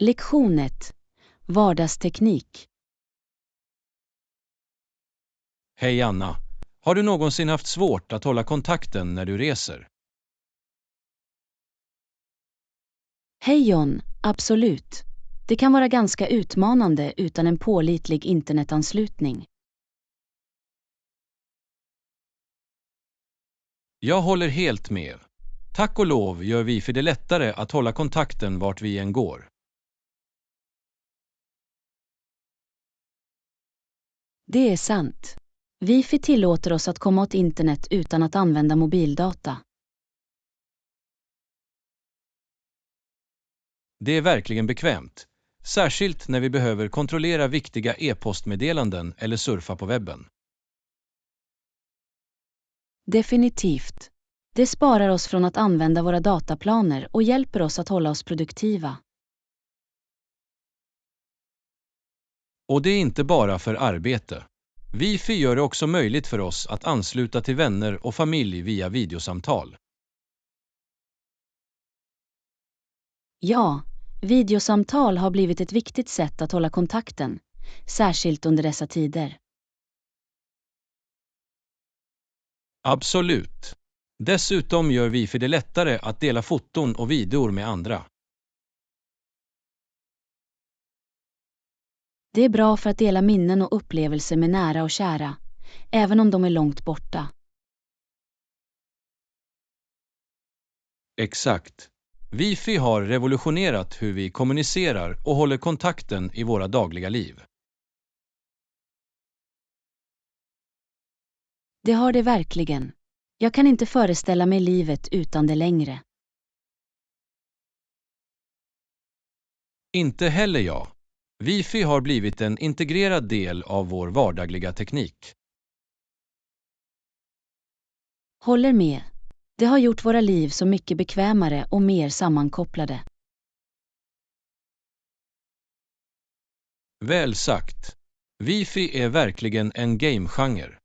Lektion 1. Vardagsteknik. Hej Anna, har du någonsin haft svårt att hålla kontakten när du reser? Hej John, absolut. Det kan vara ganska utmanande utan en pålitlig internetanslutning. Jag håller helt med. Tack och lov gör Wifi det lättare att hålla kontakten vart vi än går. Det är sant. Wifi tillåter oss att komma åt internet utan att använda mobildata. Det är verkligen bekvämt, särskilt när vi behöver kontrollera viktiga e-postmeddelanden eller surfa på webben. Definitivt. Det sparar oss från att använda våra dataplaner och hjälper oss att hålla oss produktiva. Och det är inte bara för arbete. Wifi gör det också möjligt för oss att ansluta till vänner och familj via videosamtal. Ja, videosamtal har blivit ett viktigt sätt att hålla kontakten, särskilt under dessa tider. Absolut. Dessutom gör Wifi det lättare att dela foton och videor med andra. Det är bra för att dela minnen och upplevelser med nära och kära, även om de är långt borta. Exakt. Wifi har revolutionerat hur vi kommunicerar och håller kontakten i våra dagliga liv. Det har det verkligen. Jag kan inte föreställa mig livet utan det längre. Inte heller jag. Wifi har blivit en integrerad del av vår vardagliga teknik. Håller med. Det har gjort våra liv så mycket bekvämare och mer sammankopplade. Väl sagt. Wifi är verkligen en game-genre.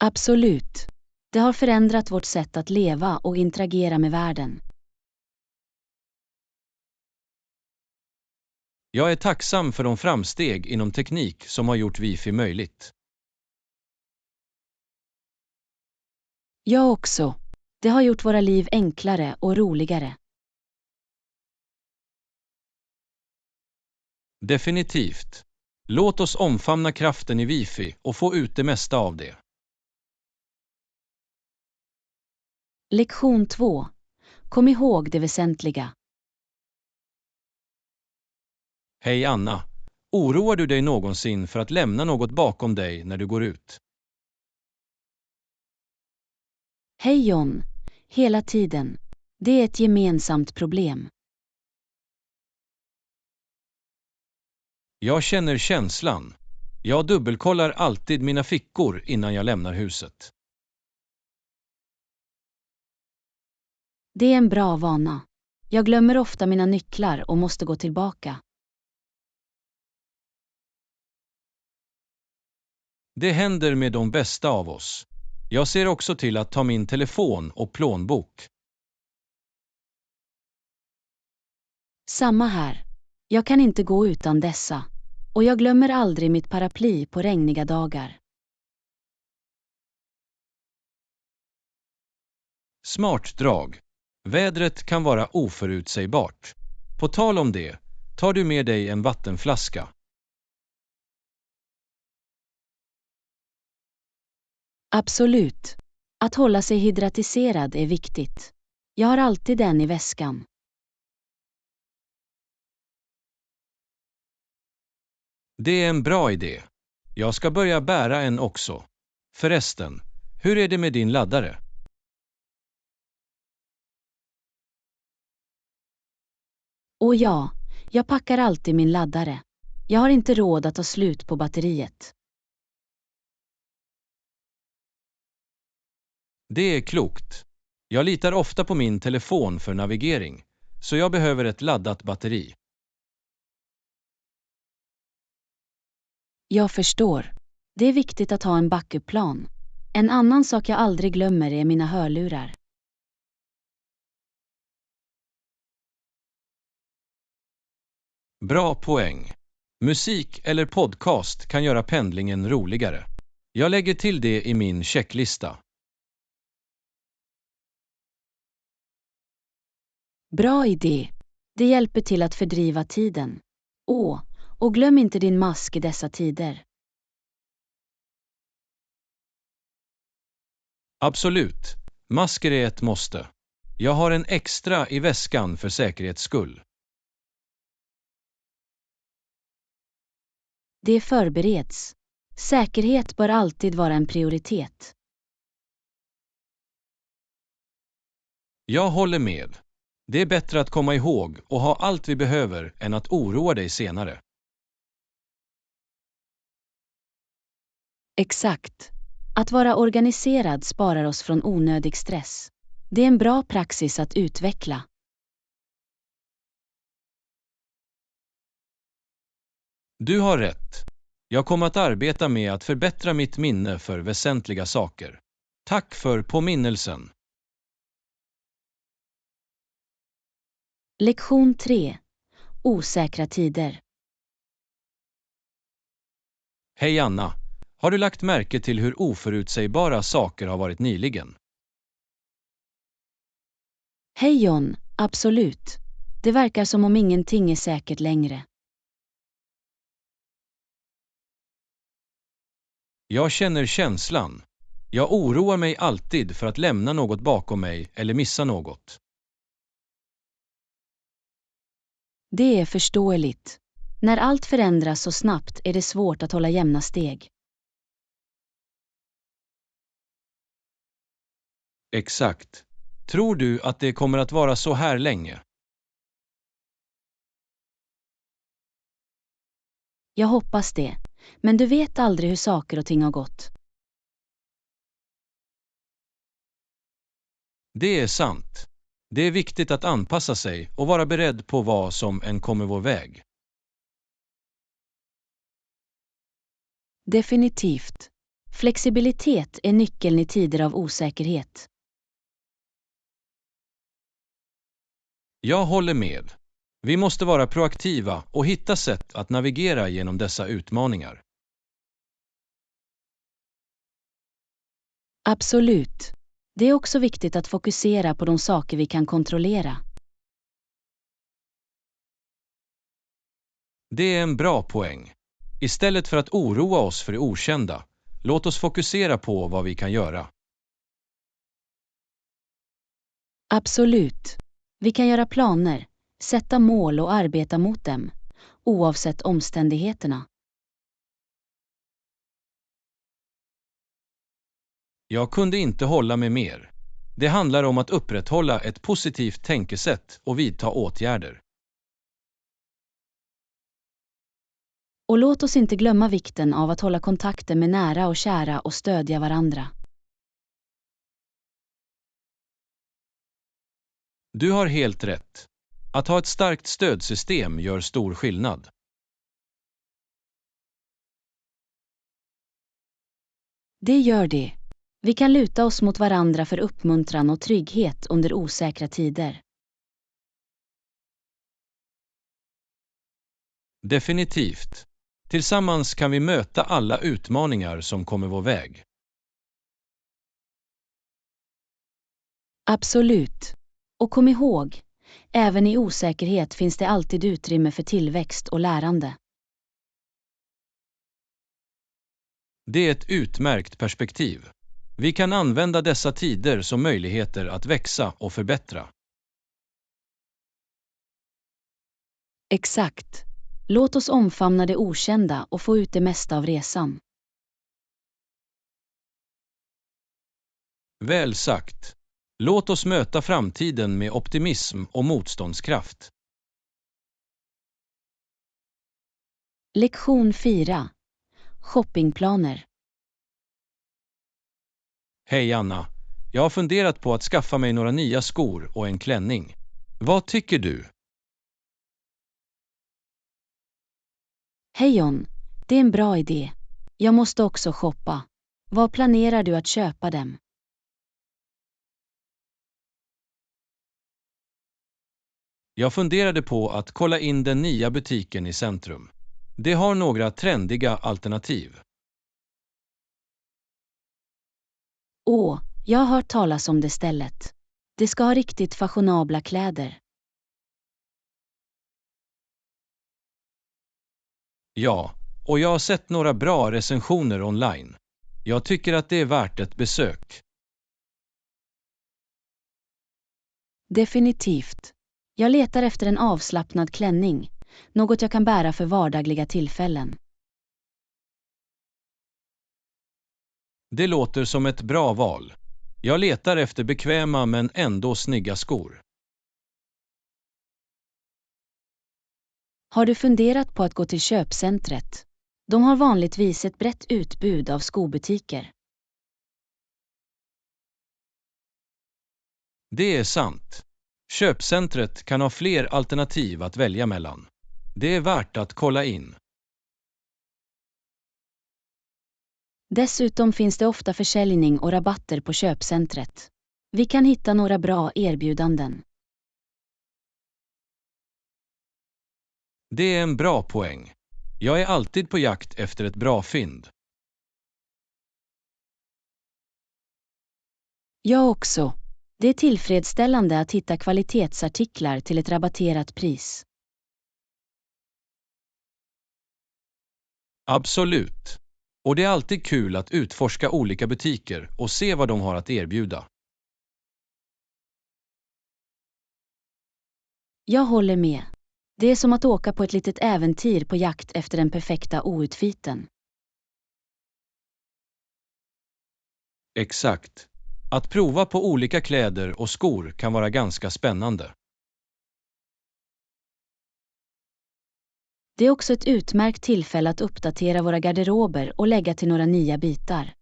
Absolut. Det har förändrat vårt sätt att leva och interagera med världen. Jag är tacksam för de framsteg inom teknik som har gjort Wifi möjligt. Jag också. Det har gjort våra liv enklare och roligare. Definitivt. Låt oss omfamna kraften i Wifi och få ut det mesta av det. Lektion 2. Kom ihåg det väsentliga. Hej Anna. Oroar du dig någonsin för att lämna något bakom dig när du går ut? Hej John. Hela tiden. Det är ett gemensamt problem. Jag känner känslan. Jag dubbelkollar alltid mina fickor innan jag lämnar huset. Det är en bra vana. Jag glömmer ofta mina nycklar och måste gå tillbaka. Det händer med de bästa av oss. Jag ser också till att ta min telefon och plånbok. Samma här. Jag kan inte gå utan dessa. Och jag glömmer aldrig mitt paraply på regniga dagar. Smart drag. Vädret kan vara oförutsägbart. På tal om det, tar du med dig en vattenflaska? Absolut. Att hålla sig hydratiserad är viktigt. Jag har alltid den i väskan. Det är en bra idé. Jag ska börja bära en också. Förresten, hur är det med din laddare? Och ja, jag packar alltid min laddare. Jag har inte råd att ta slut på batteriet. Det är klokt. Jag litar ofta på min telefon för navigering, så jag behöver ett laddat batteri. Jag förstår. Det är viktigt att ha en backup-plan. En annan sak jag aldrig glömmer är mina hörlurar. Bra poäng. Musik eller podcast kan göra pendlingen roligare. Jag lägger till det i min checklista. Bra idé. Det hjälper till att fördriva tiden. Och glöm inte din mask i dessa tider. Absolut. Masker är ett måste. Jag har en extra i väskan för säkerhets skull. Det förbereds. Säkerhet bör alltid vara en prioritet. Jag håller med. Det är bättre att komma ihåg och ha allt vi behöver än att oroa dig senare. Exakt. Att vara organiserad sparar oss från onödig stress. Det är en bra praxis att utveckla. Du har rätt. Jag kommer att arbeta med att förbättra mitt minne för väsentliga saker. Tack för påminnelsen. Lektion 3. Osäkra tider. Hej Anna. Har du lagt märke till hur oförutsägbara saker har varit nyligen? Hej John, absolut. Det verkar som om ingenting är säkert längre. Jag känner känslan. Jag oroar mig alltid för att lämna något bakom mig eller missa något. Det är förståeligt. När allt förändras så snabbt är det svårt att hålla jämna steg. Exakt. Tror du att det kommer att vara så här länge? Jag hoppas det. Men du vet aldrig hur saker och ting har gått. Det är sant. Det är viktigt att anpassa sig och vara beredd på vad som än kommer vår väg. Definitivt. Flexibilitet är nyckeln i tider av osäkerhet. Jag håller med. Vi måste vara proaktiva och hitta sätt att navigera genom dessa utmaningar. Absolut. Det är också viktigt att fokusera på de saker vi kan kontrollera. Det är en bra poäng. Istället för att oroa oss för det okända, låt oss fokusera på vad vi kan göra. Absolut. Vi kan göra planer, sätta mål och arbeta mot dem, oavsett omständigheterna. Jag kunde inte hålla med mer. Det handlar om att upprätthålla ett positivt tänkesätt och vidta åtgärder. Och låt oss inte glömma vikten av att hålla kontakten med nära och kära och stödja varandra. Du har helt rätt. Att ha ett starkt stödsystem gör stor skillnad. Det gör det. Vi kan luta oss mot varandra för uppmuntran och trygghet under osäkra tider. Definitivt. Tillsammans kan vi möta alla utmaningar som kommer vår väg. Absolut. Och kom ihåg, även i osäkerhet finns det alltid utrymme för tillväxt och lärande. Det är ett utmärkt perspektiv. Vi kan använda dessa tider som möjligheter att växa och förbättra. Exakt. Låt oss omfamna det okända och få ut det mesta av resan. Väl sagt. Låt oss möta framtiden med optimism och motståndskraft. Lektion 4. Shoppingplaner. Hej Anna. Jag har funderat på att skaffa mig några nya skor och en klänning. Vad tycker du? Hej John, det är en bra idé. Jag måste också shoppa. Vad planerar du att köpa dem? Jag funderade på att kolla in den nya butiken i centrum. Det har några trendiga alternativ. Åh, jag har hört talas om det stället. Det ska ha riktigt fashionabla kläder. Ja, och jag har sett några bra recensioner online. Jag tycker att det är värt ett besök. Definitivt. Jag letar efter en avslappnad klänning, något jag kan bära för vardagliga tillfällen. Det låter som ett bra val. Jag letar efter bekväma men ändå snygga skor. Har du funderat på att gå till köpcentret? De har vanligtvis ett brett utbud av skobutiker. Det är sant. Köpcentret kan ha fler alternativ att välja mellan. Det är värt att kolla in. Dessutom finns det ofta försäljning och rabatter på köpcentret. Vi kan hitta några bra erbjudanden. Det är en bra poäng. Jag är alltid på jakt efter ett bra fynd. Jag också. Det är tillfredsställande att hitta kvalitetsartiklar till ett rabatterat pris. Absolut. Och det är alltid kul att utforska olika butiker och se vad de har att erbjuda. Jag håller med. Det är som att åka på ett litet äventyr på jakt efter den perfekta outfiten. Exakt. Att prova på olika kläder och skor kan vara ganska spännande. Det är också ett utmärkt tillfälle att uppdatera våra garderober och lägga till några nya bitar.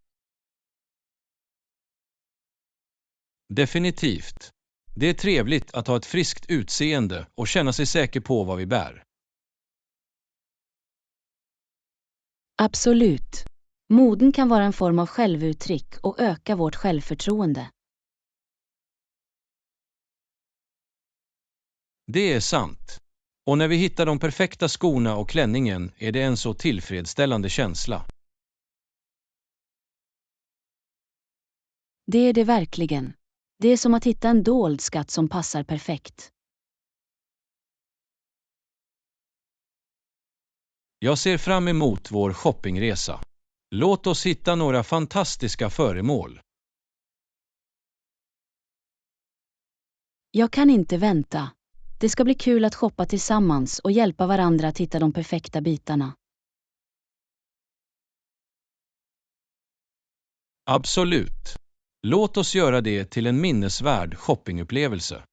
Definitivt. Det är trevligt att ha ett friskt utseende och känna sig säker på vad vi bär. Absolut. Moden kan vara en form av självuttryck och öka vårt självförtroende. Det är sant. Och när vi hittar de perfekta skorna och klänningen är det en så tillfredsställande känsla. Det är det verkligen. Det är som att hitta en dold skatt som passar perfekt. Jag ser fram emot vår shoppingresa. Låt oss hitta några fantastiska föremål. Jag kan inte vänta. Det ska bli kul att shoppa tillsammans och hjälpa varandra att hitta de perfekta bitarna. Absolut. Låt oss göra det till en minnesvärd shoppingupplevelse.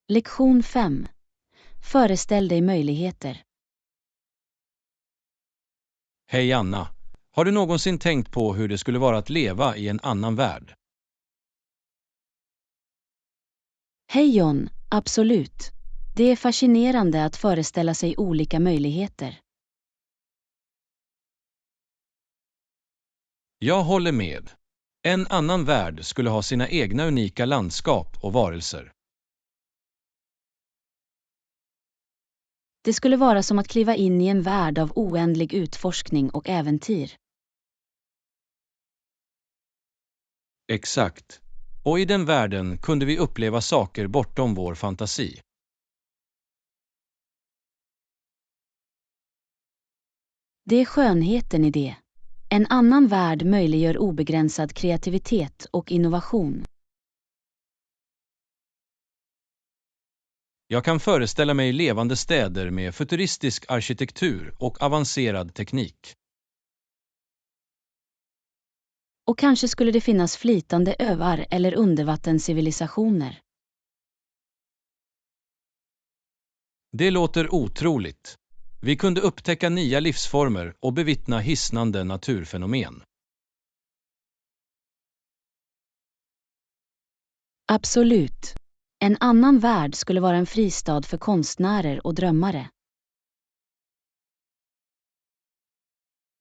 Lektion 5. Föreställ dig möjligheter. Hej Anna. Har du någonsin tänkt på hur det skulle vara att leva i en annan värld? Hej John, absolut. Det är fascinerande att föreställa sig olika möjligheter. Jag håller med. En annan värld skulle ha sina egna unika landskap och varelser. Det skulle vara som att kliva in i en värld av oändlig utforskning och äventyr. Exakt. Och i den världen kunde vi uppleva saker bortom vår fantasi. Det är skönheten i det. En annan värld möjliggör obegränsad kreativitet och innovation. Jag kan föreställa mig levande städer med futuristisk arkitektur och avancerad teknik. Och kanske skulle det finnas flytande öar eller undervattenscivilisationer. Det låter otroligt. Vi kunde upptäcka nya livsformer och bevittna hisnande naturfenomen. Absolut. En annan värld skulle vara en fristad för konstnärer och drömmare.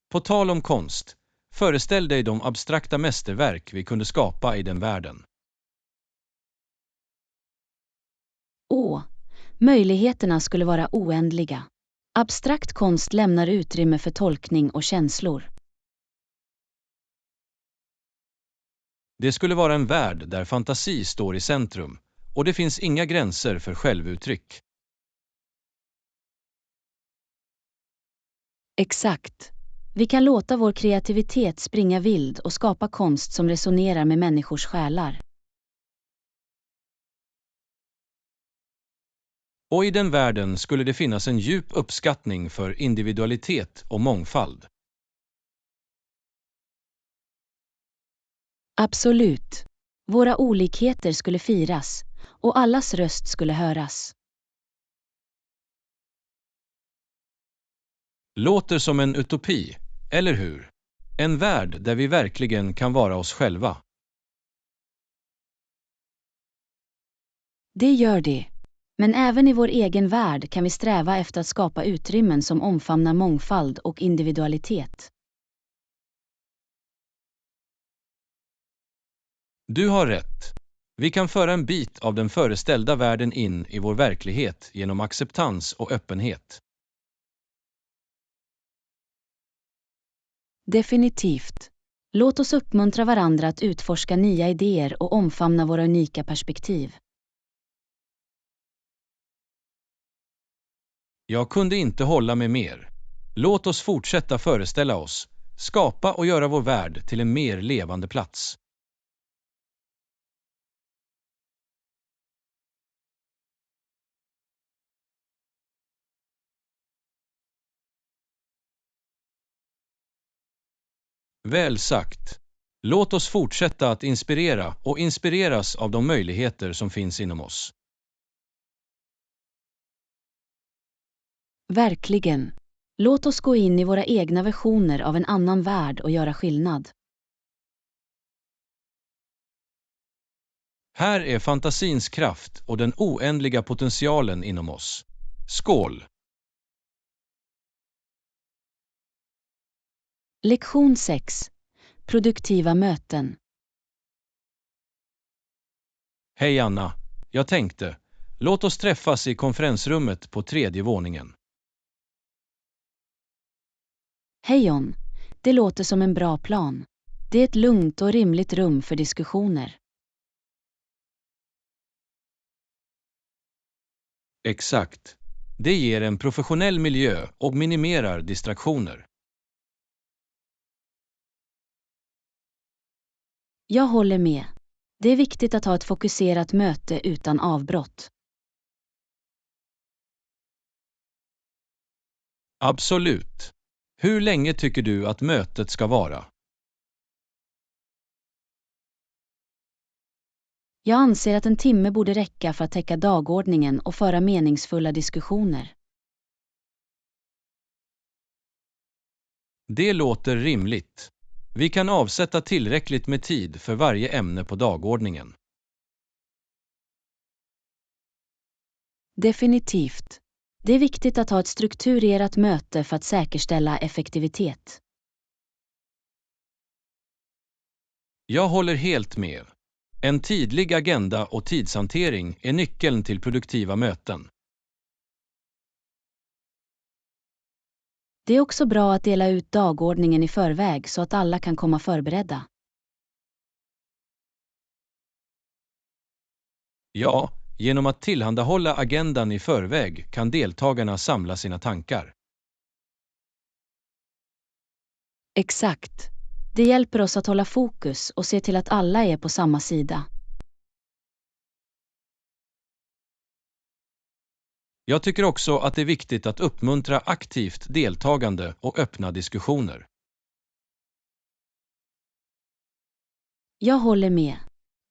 På tal om konst, föreställ dig de abstrakta mästerverk vi kunde skapa i den världen. Möjligheterna skulle vara oändliga. Abstrakt konst lämnar utrymme för tolkning och känslor. Det skulle vara en värld där fantasi står i centrum och det finns inga gränser för självuttryck. Exakt. Vi kan låta vår kreativitet springa vild och skapa konst som resonerar med människors själar. Och i den världen skulle det finnas en djup uppskattning för individualitet och mångfald. Absolut. Våra olikheter skulle firas och allas röst skulle höras. Låter som en utopi, eller hur? En värld där vi verkligen kan vara oss själva. Det gör det. Men även i vår egen värld kan vi sträva efter att skapa utrymmen som omfamnar mångfald och individualitet. Du har rätt. Vi kan föra en bit av den föreställda världen in i vår verklighet genom acceptans och öppenhet. Definitivt. Låt oss uppmuntra varandra att utforska nya idéer och omfamna våra unika perspektiv. Jag kunde inte hålla med mer. Låt oss fortsätta föreställa oss, skapa och göra vår värld till en mer levande plats. Väl sagt. Låt oss fortsätta att inspirera och inspireras av de möjligheter som finns inom oss. Verkligen. Låt oss gå in i våra egna versioner av en annan värld och göra skillnad. Här är fantasins kraft och den oändliga potentialen inom oss. Skål! Lektion 6. Produktiva möten. Hej Anna, jag tänkte, låt oss träffas i konferensrummet på 3:e våningen. Hej John. Det låter som en bra plan. Det är ett lugnt och rimligt rum för diskussioner. Exakt. Det ger en professionell miljö och minimerar distraktioner. Jag håller med. Det är viktigt att ha ett fokuserat möte utan avbrott. Absolut. Hur länge tycker du att mötet ska vara? Jag anser att en timme borde räcka för att täcka dagordningen och föra meningsfulla diskussioner. Det låter rimligt. Vi kan avsätta tillräckligt med tid för varje ämne på dagordningen. Definitivt. Det är viktigt att ha ett strukturerat möte för att säkerställa effektivitet. Jag håller helt med. En tydlig agenda och tidshantering är nyckeln till produktiva möten. Det är också bra att dela ut dagordningen i förväg så att alla kan komma förberedda. Ja, genom att tillhandahålla agendan i förväg kan deltagarna samla sina tankar. Exakt. Det hjälper oss att hålla fokus och se till att alla är på samma sida. Jag tycker också att det är viktigt att uppmuntra aktivt deltagande och öppna diskussioner. Jag håller med.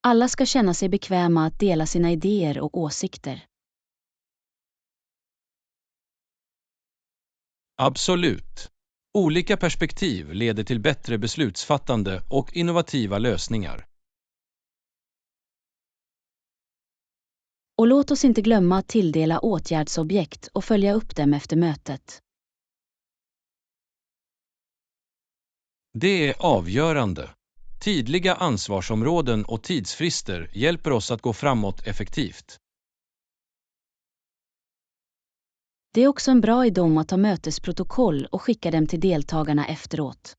Alla ska känna sig bekväma att dela sina idéer och åsikter. Absolut. Olika perspektiv leder till bättre beslutsfattande och innovativa lösningar. Och låt oss inte glömma att tilldela åtgärdsobjekt och följa upp dem efter mötet. Det är avgörande. Tydliga ansvarsområden och tidsfrister hjälper oss att gå framåt effektivt. Det är också en bra idé att ta mötesprotokoll och skicka dem till deltagarna efteråt.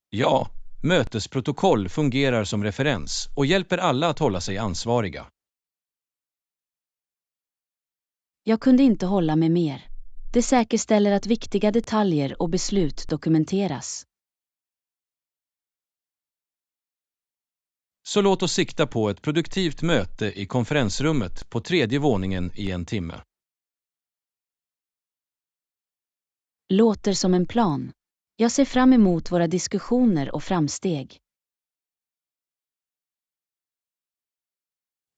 Ja, mötesprotokoll fungerar som referens och hjälper alla att hålla sig ansvariga. Jag kunde inte hålla med mer. Det säkerställer att viktiga detaljer och beslut dokumenteras. Så låt oss sikta på ett produktivt möte i konferensrummet på 3:e våningen i 1 timme. Låter som en plan. Jag ser fram emot våra diskussioner och framsteg.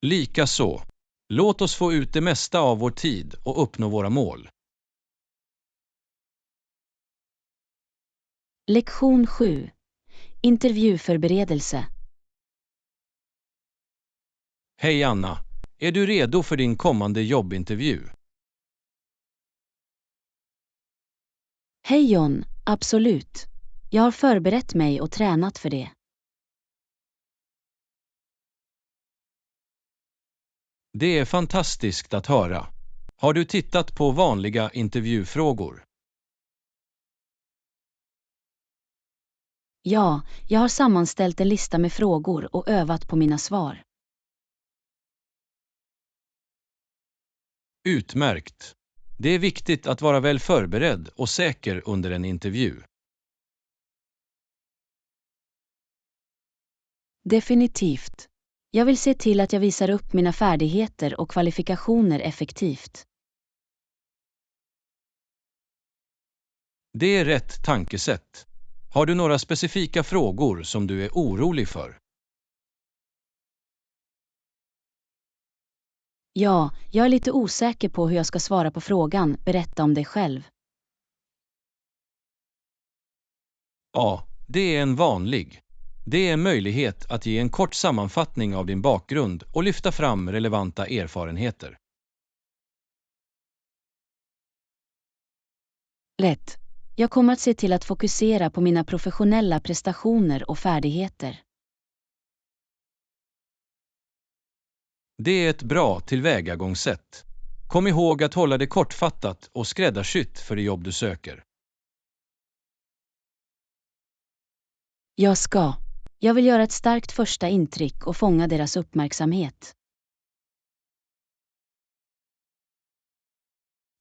Likaså. Låt oss få ut det mesta av vår tid och uppnå våra mål. Lektion 7. Intervjuförberedelse. Hej Anna, är du redo för din kommande jobbintervju? Hej John, absolut. Jag har förberett mig och tränat för det. Det är fantastiskt att höra. Har du tittat på vanliga intervjufrågor? Ja, jag har sammanställt en lista med frågor och övat på mina svar. Utmärkt. Det är viktigt att vara väl förberedd och säker under en intervju. Definitivt. Jag vill se till att jag visar upp mina färdigheter och kvalifikationer effektivt. Det är rätt tankesätt. Har du några specifika frågor som du är orolig för? Ja, jag är lite osäker på hur jag ska svara på frågan, berätta om dig själv. Ja, det är en vanlig. Det är en möjlighet att ge en kort sammanfattning av din bakgrund och lyfta fram relevanta erfarenheter. Lätt. Jag kommer att se till att fokusera på mina professionella prestationer och färdigheter. Det är ett bra tillvägagångssätt. Kom ihåg att hålla det kortfattat och skräddarsytt för det jobb du söker. Jag ska. Jag vill göra ett starkt första intryck och fånga deras uppmärksamhet.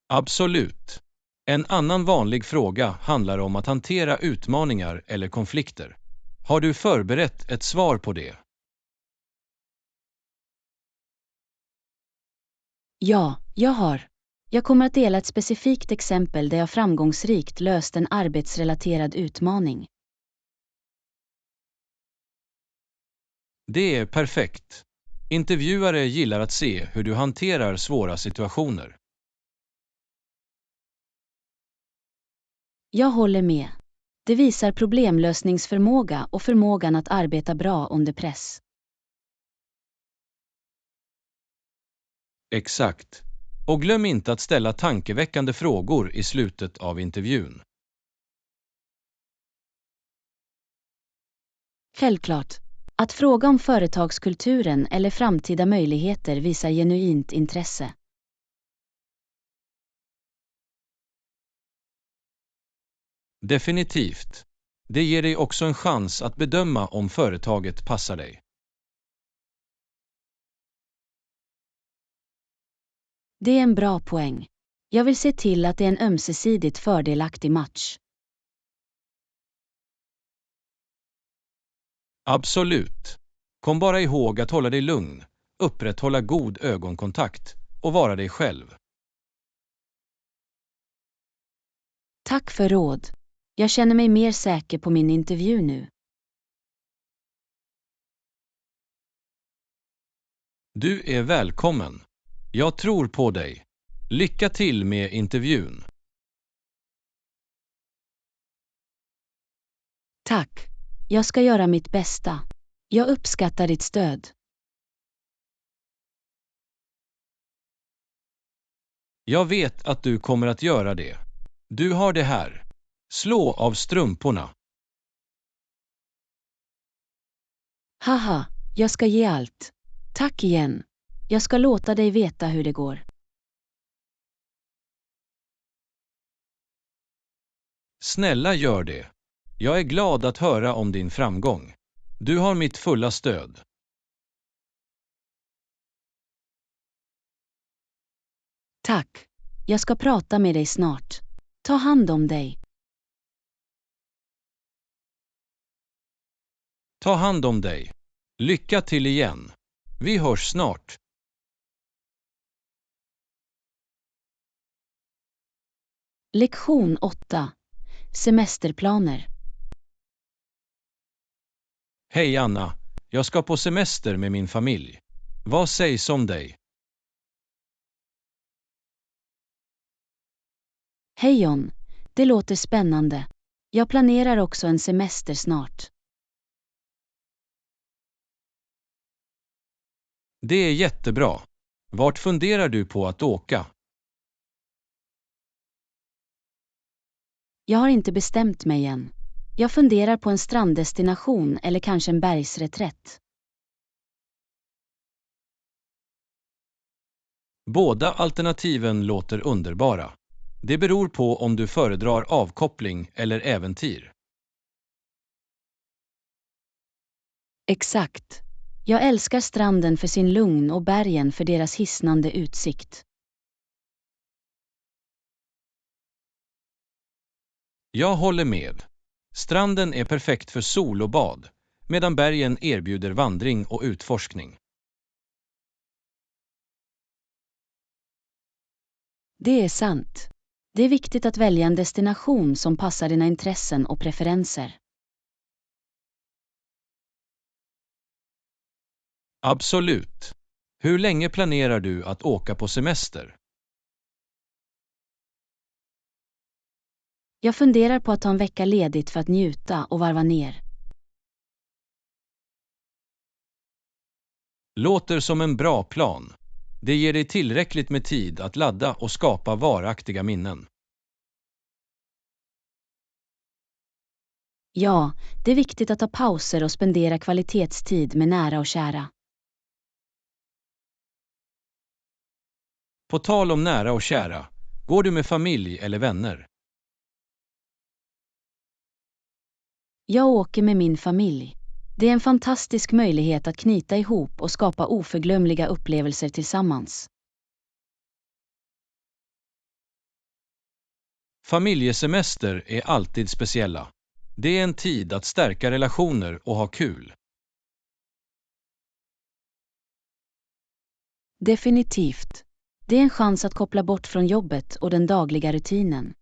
Absolut. En annan vanlig fråga handlar om att hantera utmaningar eller konflikter. Har du förberett ett svar på det? Ja, jag har. Jag kommer att dela ett specifikt exempel där jag framgångsrikt löst en arbetsrelaterad utmaning. Det är perfekt. Intervjuare gillar att se hur du hanterar svåra situationer. Jag håller med. Det visar problemlösningsförmåga och förmågan att arbeta bra under press. Exakt. Och glöm inte att ställa tankeväckande frågor i slutet av intervjun. Självklart. Att fråga om företagskulturen eller framtida möjligheter visar genuint intresse. Definitivt. Det ger dig också en chans att bedöma om företaget passar dig. Det är en bra poäng. Jag vill se till att det är en ömsesidigt fördelaktig match. Absolut. Kom bara ihåg att hålla dig lugn, upprätthålla god ögonkontakt och vara dig själv. Tack för råd. Jag känner mig mer säker på min intervju nu. Du är välkommen. Jag tror på dig. Lycka till med intervjun. Tack. Jag ska göra mitt bästa. Jag uppskattar ditt stöd. Jag vet att du kommer att göra det. Du har det här. Slå av strumporna. Haha, jag ska ge allt. Tack igen. Jag ska låta dig veta hur det går. Snälla gör det. Jag är glad att höra om din framgång. Du har mitt fulla stöd. Tack. Jag ska prata med dig snart. Ta hand om dig. Ta hand om dig. Lycka till igen. Vi hörs snart. Lektion 8. Semesterplaner. Hej Anna. Jag ska på semester med min familj. Vad sägs om dig? Hej John. Det låter spännande. Jag planerar också en semester snart. Det är jättebra. Vart funderar du på att åka? Jag har inte bestämt mig än. Jag funderar på en stranddestination eller kanske en bergsreträtt. Båda alternativen låter underbara. Det beror på om du föredrar avkoppling eller äventyr. Exakt. Jag älskar stranden för sin lugn och bergen för deras hisnande utsikt. Jag håller med. Stranden är perfekt för sol och bad, medan bergen erbjuder vandring och utforskning. Det är sant. Det är viktigt att välja en destination som passar dina intressen och preferenser. Absolut. Hur länge planerar du att åka på semester? Jag funderar på att ta en vecka ledigt för att njuta och varva ner. Låter som en bra plan. Det ger dig tillräckligt med tid att ladda och skapa varaktiga minnen. Ja, det är viktigt att ta pauser och spendera kvalitetstid med nära och kära. På tal om nära och kära, går du med familj eller vänner? Jag åker med min familj. Det är en fantastisk möjlighet att knyta ihop och skapa oförglömliga upplevelser tillsammans. Familjesemester är alltid speciella. Det är en tid att stärka relationer och ha kul. Definitivt. Det är en chans att koppla bort från jobbet och den dagliga rutinen.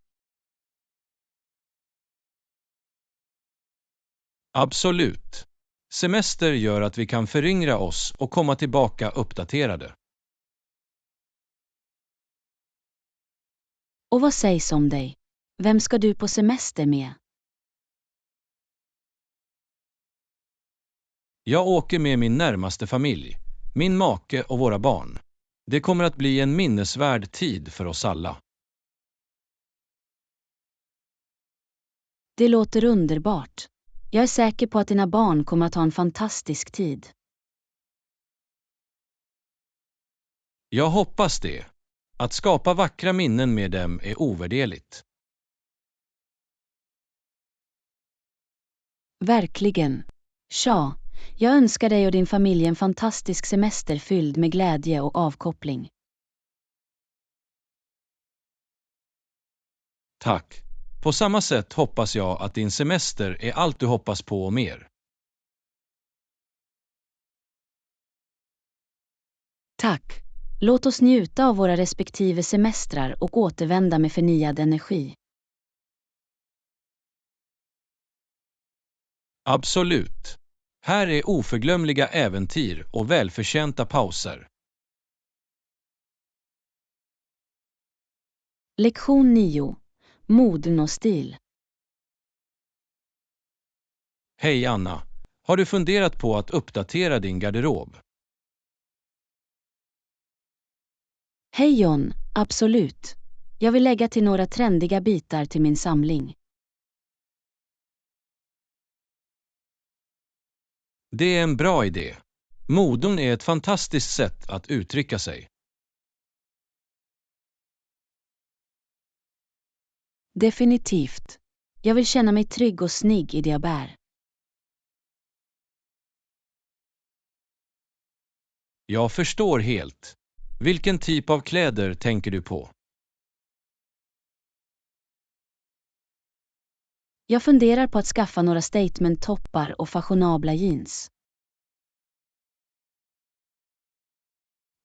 Absolut. Semester gör att vi kan föryngra oss och komma tillbaka uppdaterade. Och vad sägs om dig? Vem ska du på semester med? Jag åker med min närmaste familj, min make och våra barn. Det kommer att bli en minnesvärd tid för oss alla. Det låter underbart. Jag är säker på att dina barn kommer att ha en fantastisk tid. Jag hoppas det. Att skapa vackra minnen med dem är ovärderligt. Verkligen. Tja, jag önskar dig och din familj en fantastisk semester fylld med glädje och avkoppling. Tack. På samma sätt hoppas jag att din semester är allt du hoppas på och mer. Tack. Låt oss njuta av våra respektive semestrar och återvända med förnyad energi. Absolut. Här är oförglömliga äventyr och välförtjänta pauser. Lektion 9. Moden och stil. Hej Anna. Har du funderat på att uppdatera din garderob? Hej John, absolut. Jag vill lägga till några trendiga bitar till min samling. Det är en bra idé. Moden är ett fantastiskt sätt att uttrycka sig. Definitivt. Jag vill känna mig trygg och snygg i det jag bär. Jag förstår helt. Vilken typ av kläder tänker du på? Jag funderar på att skaffa några statement-toppar och fashionabla jeans.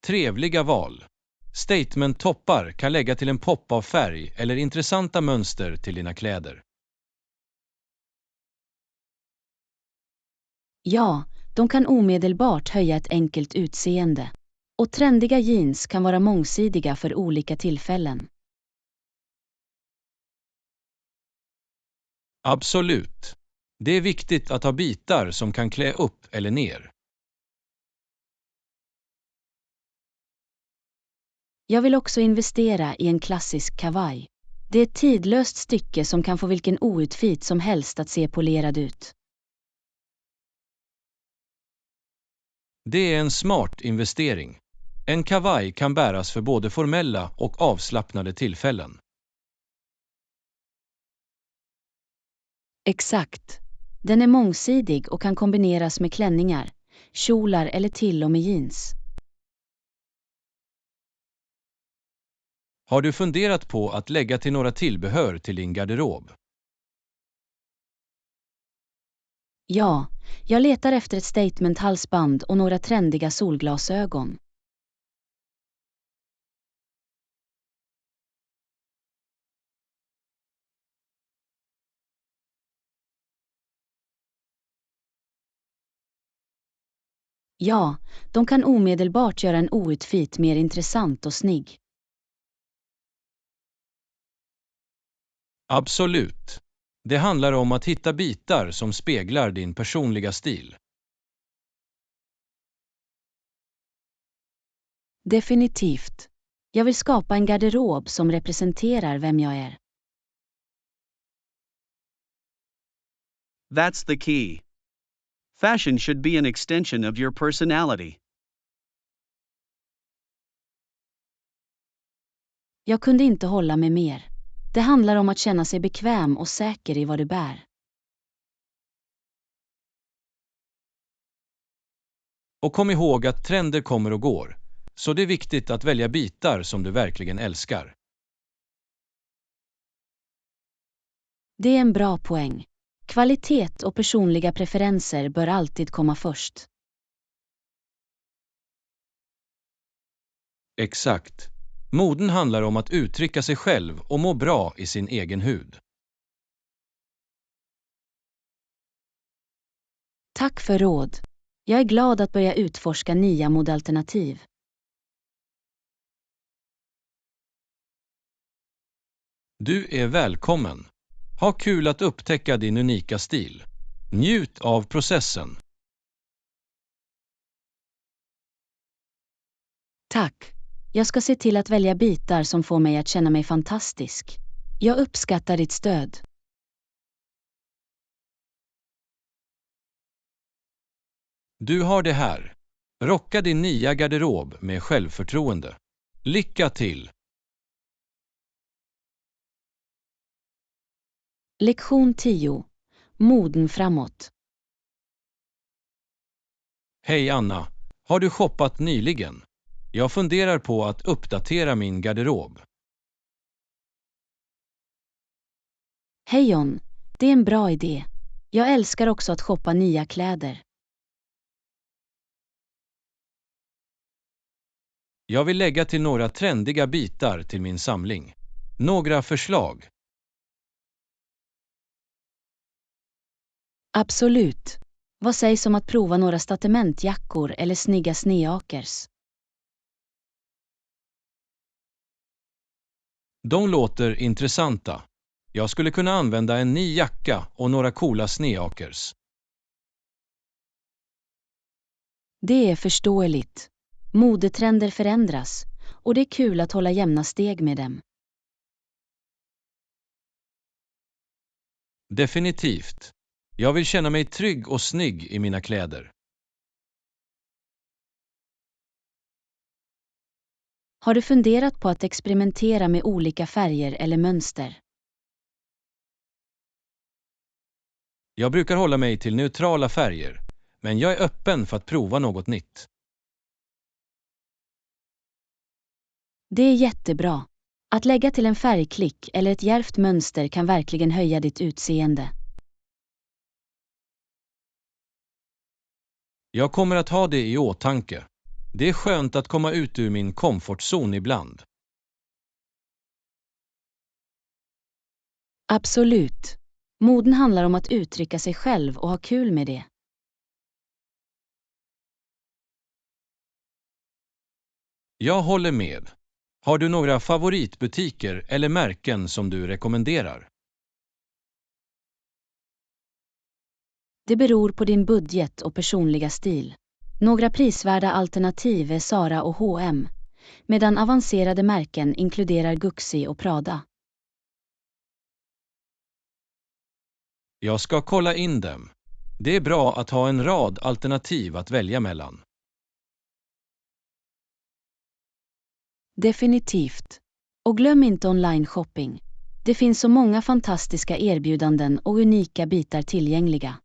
Trevliga val. Statement-toppar kan lägga till en pop av färg eller intressanta mönster till dina kläder. Ja, de kan omedelbart höja ett enkelt utseende. Och trendiga jeans kan vara mångsidiga för olika tillfällen. Absolut. Det är viktigt att ha bitar som kan klä upp eller ner. Jag vill också investera i en klassisk kavaj. Det är ett tidlöst stycke som kan få vilken outfit som helst att se polerad ut. Det är en smart investering. En kavaj kan bäras för både formella och avslappnade tillfällen. Exakt. Den är mångsidig och kan kombineras med klänningar, kjolar eller till och med jeans. Har du funderat på att lägga till några tillbehör till din garderob? Ja, jag letar efter ett statement-halsband och några trendiga solglasögon. Ja, de kan omedelbart göra en outfit mer intressant och snygg. Absolut. Det handlar om att hitta bitar som speglar din personliga stil. Definitivt. Jag vill skapa en garderob som representerar vem jag är. That's the key. Fashion should be an extension of your personality. Jag kunde inte hålla med mer. Det handlar om att känna sig bekväm och säker i vad du bär. Och kom ihåg att trender kommer och går, så det är viktigt att välja bitar som du verkligen älskar. Det är en bra poäng. Kvalitet och personliga preferenser bör alltid komma först. Exakt. Moden handlar om att uttrycka sig själv och må bra i sin egen hud. Tack för råd. Jag är glad att börja utforska nya modalternativ. Du är välkommen. Ha kul att upptäcka din unika stil. Njut av processen. Tack. Jag ska se till att välja bitar som får mig att känna mig fantastisk. Jag uppskattar ditt stöd. Du har det här. Rocka din nya garderob med självförtroende. Lycka till! Lektion 10. Moden framåt. Hej Anna, har du shoppat nyligen? Jag funderar på att uppdatera min garderob. Hej John, det är en bra idé. Jag älskar också att shoppa nya kläder. Jag vill lägga till några trendiga bitar till min samling. Några förslag. Absolut. Vad sägs om att prova några statementjackor eller snygga sneakers? De låter intressanta. Jag skulle kunna använda en ny jacka och några coola sneakers. Det är förståeligt. Modetrender förändras och det är kul att hålla jämna steg med dem. Definitivt. Jag vill känna mig trygg och snygg i mina kläder. Har du funderat på att experimentera med olika färger eller mönster? Jag brukar hålla mig till neutrala färger, men jag är öppen för att prova något nytt. Det är jättebra. Att lägga till en färgklick eller ett djärvt mönster kan verkligen höja ditt utseende. Jag kommer att ha det i åtanke. Det är skönt att komma ut ur min komfortzon ibland. Absolut. Moden handlar om att uttrycka sig själv och ha kul med det. Jag håller med. Har du några favoritbutiker eller märken som du rekommenderar? Det beror på din budget och personliga stil. Några prisvärda alternativ är Zara och H&M, medan avancerade märken inkluderar Gucci och Prada. Jag ska kolla in dem. Det är bra att ha en rad alternativ att välja mellan. Definitivt. Och glöm inte online-shopping. Det finns så många fantastiska erbjudanden och unika bitar tillgängliga.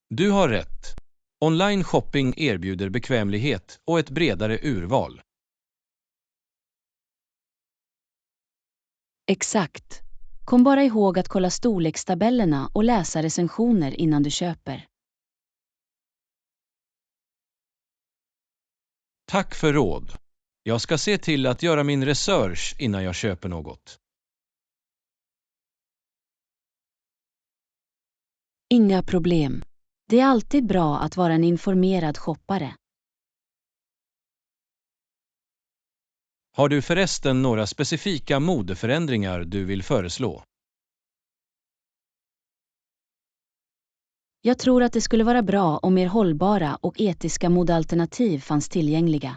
Du har rätt. Online shopping erbjuder bekvämlighet och ett bredare urval. Exakt. Kom bara ihåg att kolla storlekstabellerna och läsa recensioner innan du köper. Tack för råd. Jag ska se till att göra min research innan jag köper något. Inga problem. Det är alltid bra att vara en informerad shoppare. Har du förresten några specifika modeförändringar du vill föreslå? Jag tror att det skulle vara bra om mer hållbara och etiska modealternativ fanns tillgängliga.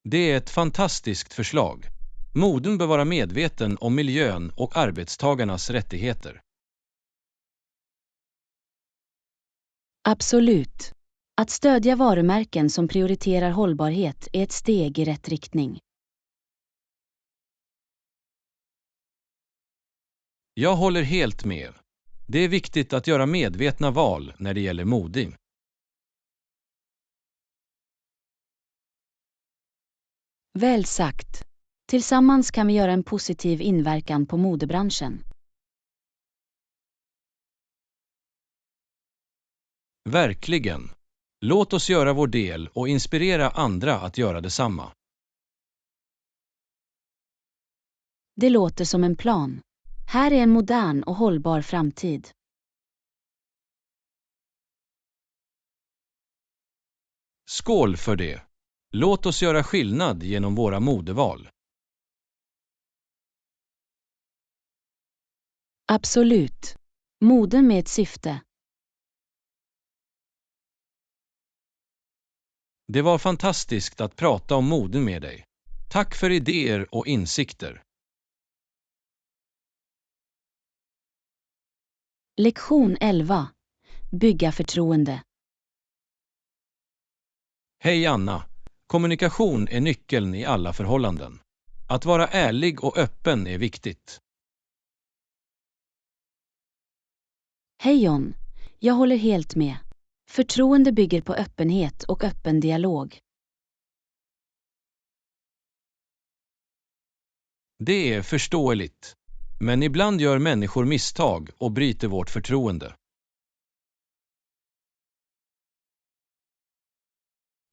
Det är ett fantastiskt förslag. Moden bör vara medveten om miljön och arbetstagarnas rättigheter. Absolut. Att stödja varumärken som prioriterar hållbarhet är ett steg i rätt riktning. Jag håller helt med. Det är viktigt att göra medvetna val när det gäller mode. Väl sagt. Tillsammans kan vi göra en positiv inverkan på modebranschen. Verkligen. Låt oss göra vår del och inspirera andra att göra detsamma. Det låter som en plan. Här är en modern och hållbar framtid. Skål för det. Låt oss göra skillnad genom våra modeval. Absolut. Moden med ett syfte. Det var fantastiskt att prata om moden med dig. Tack för idéer och insikter. Lektion 11. Bygga förtroende. Hej Anna. Kommunikation är nyckeln i alla förhållanden. Att vara ärlig och öppen är viktigt. Hej John. Jag håller helt med. Förtroende bygger på öppenhet och öppen dialog. Det är förståeligt. Men ibland gör människor misstag och bryter vårt förtroende.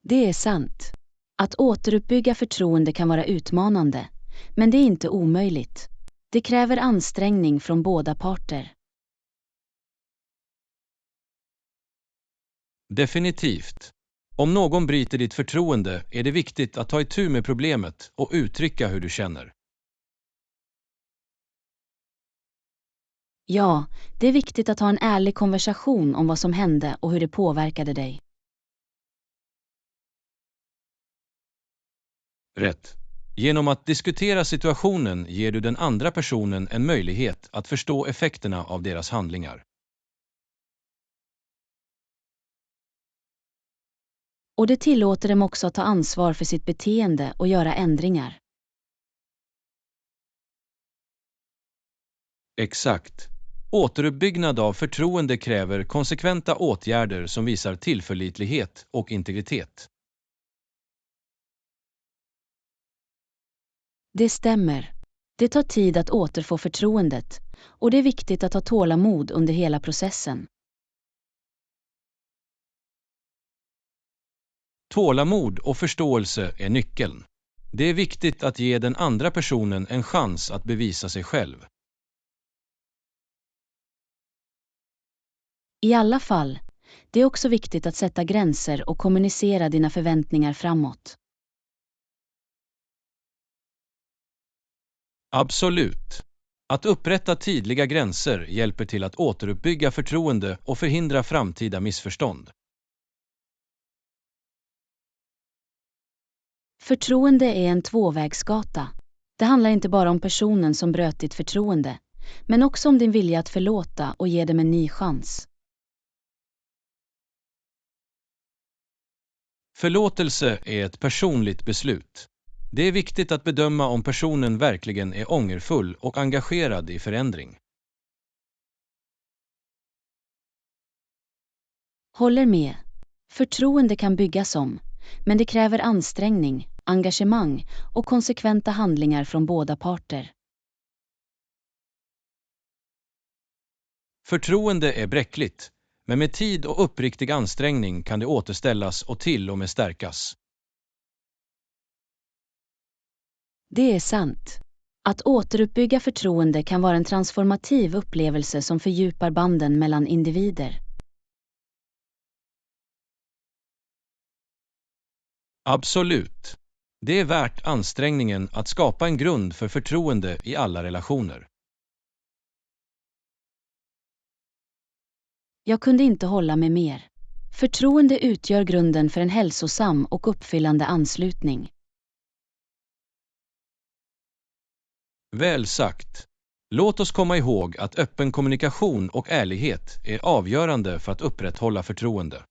Det är sant. Att återuppbygga förtroende kan vara utmanande, men det är inte omöjligt. Det kräver ansträngning från båda parter. Definitivt. Om någon bryter ditt förtroende är det viktigt att ta itu med problemet och uttrycka hur du känner. Ja, det är viktigt att ha en ärlig konversation om vad som hände och hur det påverkade dig. Rätt. Genom att diskutera situationen ger du den andra personen en möjlighet att förstå effekterna av deras handlingar. Och det tillåter dem också att ta ansvar för sitt beteende och göra ändringar. Exakt. Återuppbyggnad av förtroende kräver konsekventa åtgärder som visar tillförlitlighet och integritet. Det stämmer. Det tar tid att återfå förtroendet, och det är viktigt att ha tålamod under hela processen. Tålamod och förståelse är nyckeln. Det är viktigt att ge den andra personen en chans att bevisa sig själv. I alla fall, det är också viktigt att sätta gränser och kommunicera dina förväntningar framåt. Absolut. Att upprätta tydliga gränser hjälper till att återuppbygga förtroende och förhindra framtida missförstånd. Förtroende är en tvåvägsgata. Det handlar inte bara om personen som bröt ditt förtroende, men också om din vilja att förlåta och ge dem en ny chans. Förlåtelse är ett personligt beslut. Det är viktigt att bedöma om personen verkligen är ångerfull och engagerad i förändring. Håller med. Förtroende kan byggas om, men det kräver ansträngning, engagemang och konsekventa handlingar från båda parter. Förtroende är bräckligt, men med tid och uppriktig ansträngning kan det återställas och till och med stärkas. Det är sant. Att återuppbygga förtroende kan vara en transformativ upplevelse som fördjupar banden mellan individer. Absolut. Det är värt ansträngningen att skapa en grund för förtroende i alla relationer. Jag kunde inte hålla med mer. Förtroende utgör grunden för en hälsosam och uppfyllande anslutning. Väl sagt. Låt oss komma ihåg att öppen kommunikation och ärlighet är avgörande för att upprätthålla förtroende.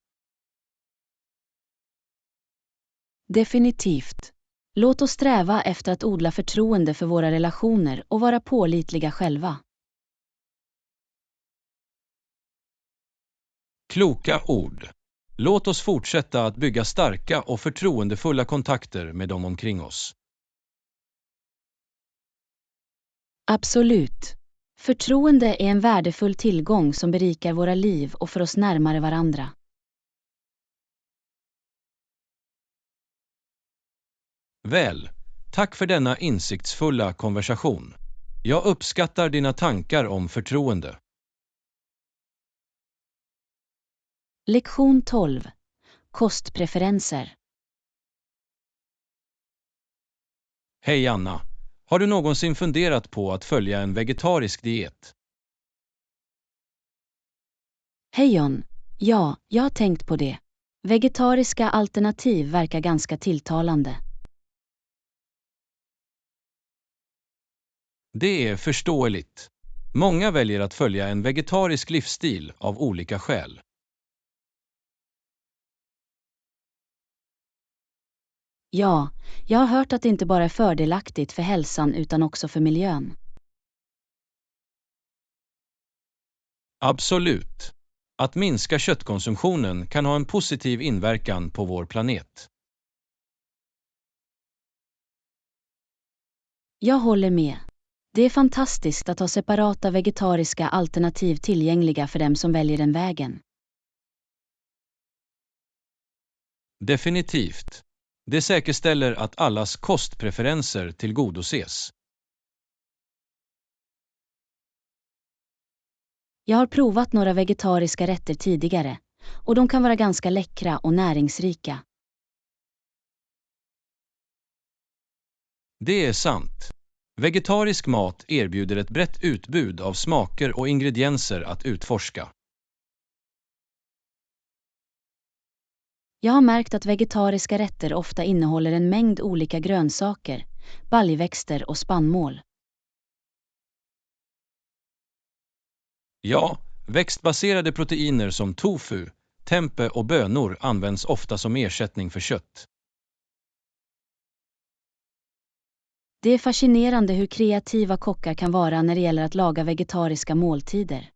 Definitivt. Låt oss sträva efter att odla förtroende för våra relationer och vara pålitliga själva. Kloka ord. Låt oss fortsätta att bygga starka och förtroendefulla kontakter med dem omkring oss. Absolut. Förtroende är en värdefull tillgång som berikar våra liv och för oss närmare varandra. Väl, tack för denna insiktsfulla konversation. Jag uppskattar dina tankar om förtroende. Lektion 12. Kostpreferenser. Hej Anna, har du någonsin funderat på att följa en vegetarisk diet? Hej John. Ja, jag har tänkt på det. Vegetariska alternativ verkar ganska tilltalande. Det är förståeligt. Många väljer att följa en vegetarisk livsstil av olika skäl. Ja, jag har hört att det inte bara är fördelaktigt för hälsan utan också för miljön. Absolut. Att minska köttkonsumtionen kan ha en positiv inverkan på vår planet. Jag håller med. Det är fantastiskt att ha separata vegetariska alternativ tillgängliga för dem som väljer den vägen. Definitivt. Det säkerställer att allas kostpreferenser tillgodoses. Jag har provat några vegetariska rätter tidigare, och de kan vara ganska läckra och näringsrika. Det är sant. Vegetarisk mat erbjuder ett brett utbud av smaker och ingredienser att utforska. Jag har märkt att vegetariska rätter ofta innehåller en mängd olika grönsaker, baljväxter och spannmål. Ja, växtbaserade proteiner som tofu, Tempe och bönor används ofta som ersättning för kött. Det är fascinerande hur kreativa kockar kan vara när det gäller att laga vegetariska måltider.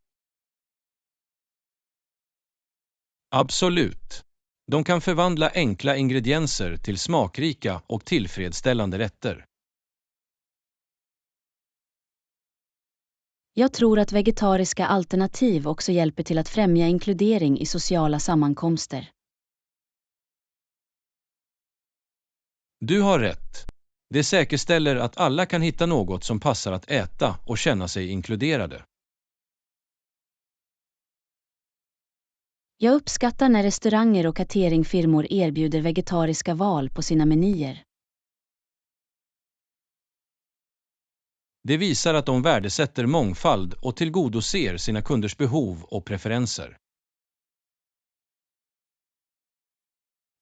Absolut. De kan förvandla enkla ingredienser till smakrika och tillfredsställande rätter. Jag tror att vegetariska alternativ också hjälper till att främja inkludering i sociala sammankomster. Du har rätt. Det säkerställer att alla kan hitta något som passar att äta och känna sig inkluderade. Jag uppskattar när restauranger och cateringfirmor erbjuder vegetariska val på sina menyer. Det visar att de värdesätter mångfald och tillgodoser sina kunders behov och preferenser.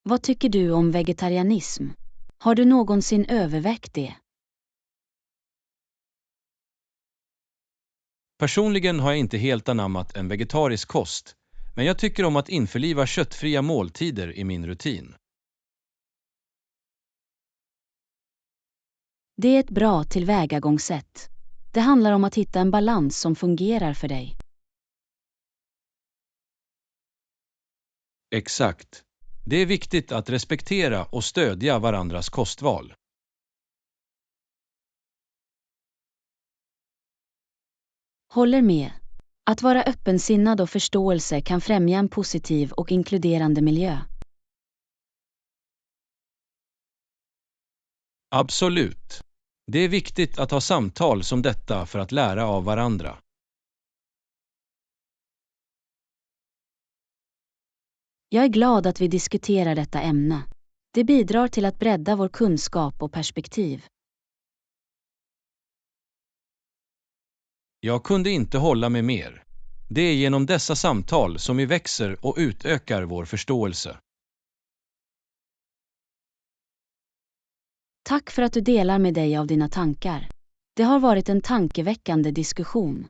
Vad tycker du om vegetarianism? Har du någonsin övervägt det? Personligen har jag inte helt anammat en vegetarisk kost, men jag tycker om att införliva köttfria måltider i min rutin. Det är ett bra tillvägagångssätt. Det handlar om att hitta en balans som fungerar för dig. Exakt. Det är viktigt att respektera och stödja varandras kostval. Håller med. Att vara öppensinnad och förståelse kan främja en positiv och inkluderande miljö. Absolut. Det är viktigt att ha samtal som detta för att lära av varandra. Jag är glad att vi diskuterar detta ämne. Det bidrar till att bredda vår kunskap och perspektiv. Jag kunde inte hålla med mer. Det är genom dessa samtal som vi växer och utökar vår förståelse. Tack för att du delar med dig av dina tankar. Det har varit en tankeväckande diskussion.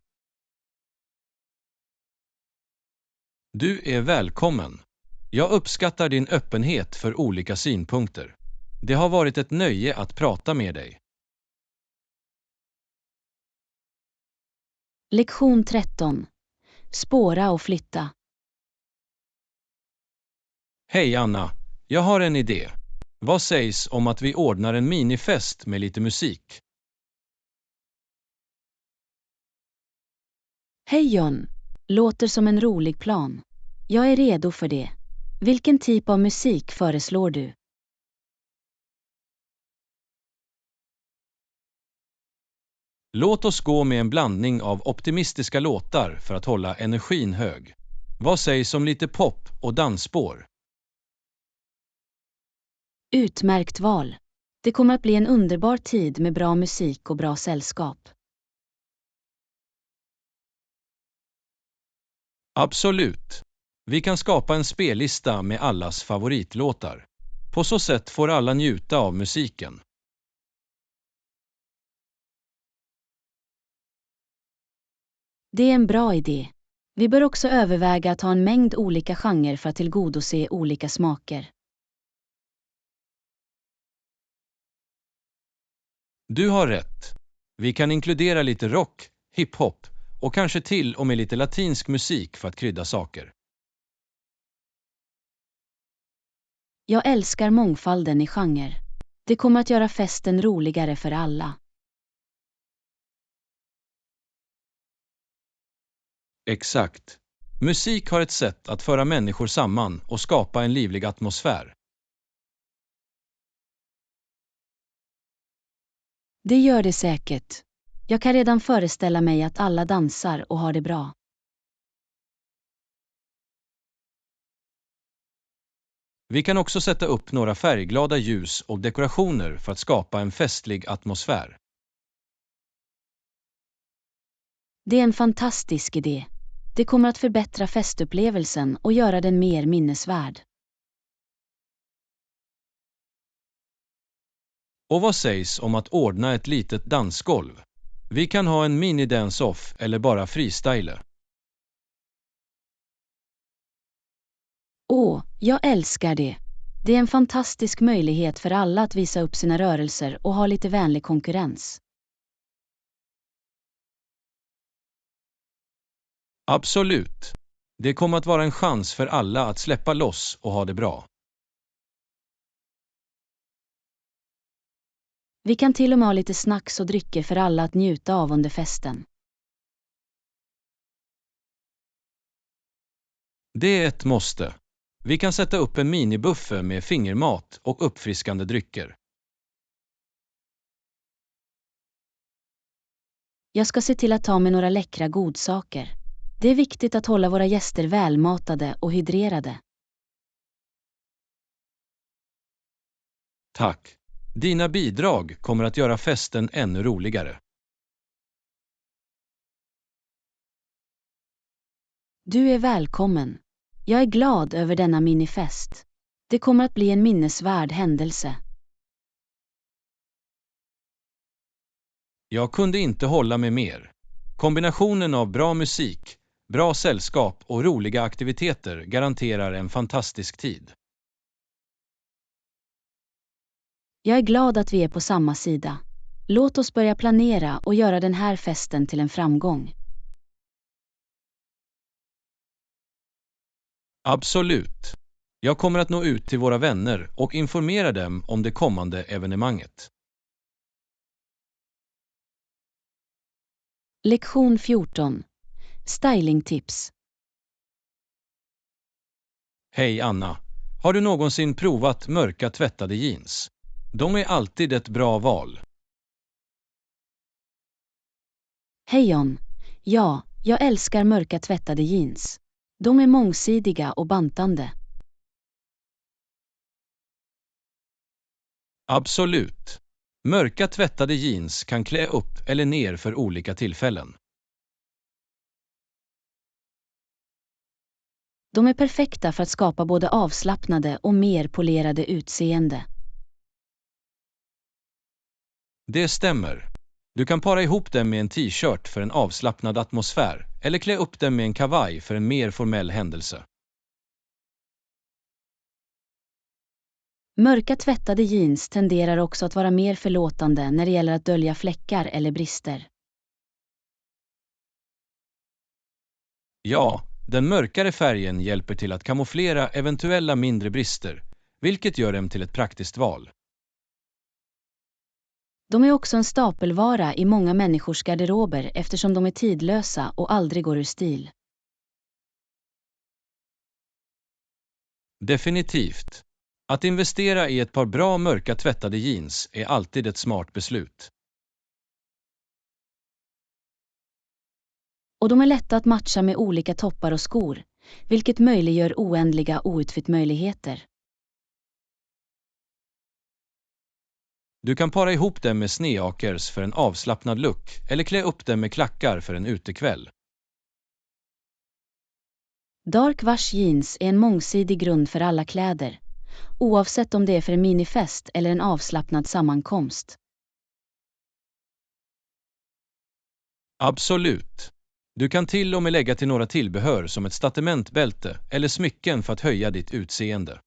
Du är välkommen. Jag uppskattar din öppenhet för olika synpunkter. Det har varit ett nöje att prata med dig. Lektion 13. Spåra och flytta. Hej Anna, jag har en idé. Vad sägs om att vi ordnar en minifest med lite musik? Hej John. Låter som en rolig plan. Jag är redo för det. Vilken typ av musik föreslår du? Låt oss gå med en blandning av optimistiska låtar för att hålla energin hög. Vad sägs om lite pop och dansspår? Utmärkt val. Det kommer att bli en underbar tid med bra musik och bra sällskap. Absolut. Vi kan skapa en spellista med allas favoritlåtar. På så sätt får alla njuta av musiken. Det är en bra idé. Vi bör också överväga att ha en mängd olika genrer för att tillgodose olika smaker. Du har rätt. Vi kan inkludera lite rock, hiphop och kanske till och med lite latinsk musik för att krydda saker. Jag älskar mångfalden i genre. Det kommer att göra festen roligare för alla. Exakt. Musik har ett sätt att föra människor samman och skapa en livlig atmosfär. Det gör det säkert. Jag kan redan föreställa mig att alla dansar och har det bra. Vi kan också sätta upp några färgglada ljus och dekorationer för att skapa en festlig atmosfär. Det är en fantastisk idé. Det kommer att förbättra festupplevelsen och göra den mer minnesvärd. Och vad sägs om att ordna ett litet dansgolv? Vi kan ha en mini-dance-off eller bara freestyle. Jag älskar det. Det är en fantastisk möjlighet för alla att visa upp sina rörelser och ha lite vänlig konkurrens. Absolut. Det kommer att vara en chans för alla att släppa loss och ha det bra. Vi kan till och med ha lite snacks och drycker för alla att njuta av under festen. Det är ett måste. Vi kan sätta upp en minibuffe med fingermat och uppfriskande drycker. Jag ska se till att ta med några läckra godsaker. Det är viktigt att hålla våra gäster välmatade och hydrerade. Tack. Dina bidrag kommer att göra festen ännu roligare. Du är välkommen. Jag är glad över denna minifest. Det kommer att bli en minnesvärd händelse. Jag kunde inte hålla med mer. Kombinationen av bra musik, bra sällskap och roliga aktiviteter garanterar en fantastisk tid. Jag är glad att vi är på samma sida. Låt oss börja planera och göra den här festen till en framgång. Absolut. Jag kommer att nå ut till våra vänner och informera dem om det kommande evenemanget. Lektion 14. Stylingtips. Hej Anna. Har du någonsin provat mörka tvättade jeans? De är alltid ett bra val. Hej John. Ja, jag älskar mörka tvättade jeans. De är mångsidiga och bantande. Absolut. Mörka tvättade jeans kan klä upp eller ner för olika tillfällen. De är perfekta för att skapa både avslappnade och mer polerade utseende. Det stämmer. Du kan para ihop dem med en t-shirt för en avslappnad atmosfär eller klä upp dem med en kavaj för en mer formell händelse. Mörka tvättade jeans tenderar också att vara mer förlåtande när det gäller att dölja fläckar eller brister. Ja, den mörkare färgen hjälper till att kamouflera eventuella mindre brister, vilket gör dem till ett praktiskt val. De är också en stapelvara i många människors garderober eftersom de är tidlösa och aldrig går ur stil. Definitivt. Att investera i ett par bra mörka tvättade jeans är alltid ett smart beslut. Och de är lätta att matcha med olika toppar och skor, vilket möjliggör oändliga outfit-möjligheter. Du kan para ihop dem med sneakers för en avslappnad look eller klä upp dem med klackar för en utekväll. Dark wash jeans är en mångsidig grund för alla kläder, oavsett om det är för en minifest eller en avslappnad sammankomst. Absolut. Du kan till och med lägga till några tillbehör som ett statementbälte eller smycken för att höja ditt utseende.